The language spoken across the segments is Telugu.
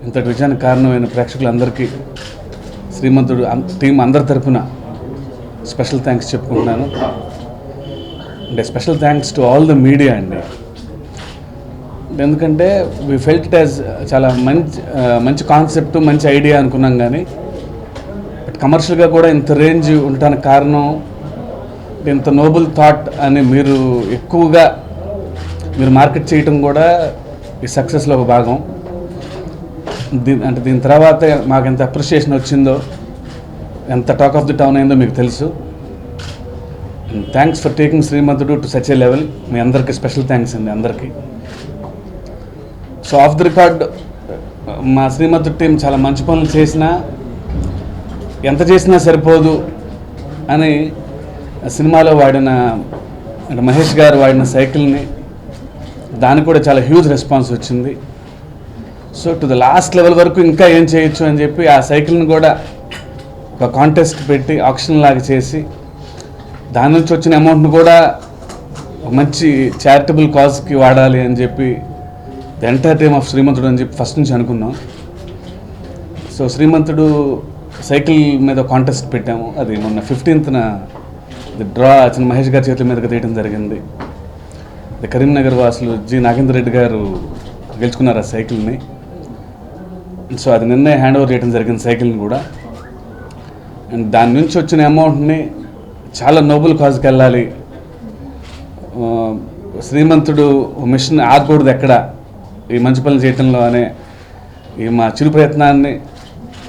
ఇంతటి విజయానికి కారణమైన ప్రేక్షకులందరికీ శ్రీమంతుడు టీం అందరి తరపున స్పెషల్ థ్యాంక్స్ చెప్పుకుంటున్నాను. అంటే special thanks to all the media అండి. ఎందుకంటే వి ఫెల్ట్ ఇట్ యాజ్ చాలా మంచి కాన్సెప్ట్, మంచి ఐడియా అనుకున్నాం. కానీ బట్ కమర్షియల్గా కూడా ఇంత రేంజ్ ఉండటానికి కారణం, ఇంత నోబుల్ థాట్ అని మీరు ఎక్కువగా మార్కెట్ చేయటం కూడా ఈ సక్సెస్లో ఒక భాగం. దీని తర్వాత మాకు ఎంత అప్రిషియేషన్ వచ్చిందో, ఎంత టాక్ ఆఫ్ ది టౌన్ అయిందో మీకు తెలుసు. Thanks for taking Srimanthudu to such a level. మీ అందరికీ స్పెషల్ థ్యాంక్స్ అండి అందరికీ. సో ఆఫ్ ది రికార్డ్ మా శ్రీమంతుడు టీం చాలా మంచి పనులు చేసినా, ఎంత చేసినా సరిపోదు అని సినిమాలో వాడిన అంటే మహేష్ గారు వాడిన సైకిల్ని, దానికి కూడా చాలా హ్యూజ్ రెస్పాన్స్ వచ్చింది. So to the last level వరకు ఇంకా ఏం చేయొచ్చు అని చెప్పి ఆ సైకిల్ని కూడా ఒక కాంటెస్ట్ పెట్టి ఆక్షన్ లాగా చేసి, దాని నుంచి వచ్చిన అమౌంట్ని కూడా మంచి చారిటబుల్ కాజ్కి వాడాలి అని చెప్పి ది ఎంటైర్ టీమ్ ఆఫ్ శ్రీమంతుడు అని చెప్పి ఫస్ట్ నుంచి అనుకున్నాం. సో శ్రీమంతుడు సైకిల్ మీద కాంటెస్ట్ పెట్టాము. అది మొన్న 15th డ్రా చిన్న మహేష్ గారి చేతుల మీదకి తీయడం జరిగింది. కరీంనగర్ వాసులు జి నాగేంద్ర రెడ్డి గారు గెలుచుకున్నారు ఆ సైకిల్ని. సో అది నిన్నే హ్యాండ్ ఓవర్ చేయడం జరిగింది సైకిల్ని కూడా. అండ్ దాని నుంచి వచ్చిన అమౌంట్ని చాలా నోబుల్ కాజ్కి వెళ్ళాలి, శ్రీమంతుడు మిషన్ ఆగకూడదు ఎక్కడ ఈ మంచి పనులు చేయటంలో అనే ఈ మా చిరు ప్రయత్నాన్ని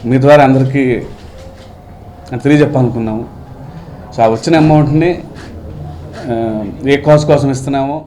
మీ ద్వారా అందరికీ తెలియజెప్పాలనుకున్నాము. సో ఆ వచ్చిన అమౌంట్ని ఏ కాజ్ కోసం ఇస్తున్నామో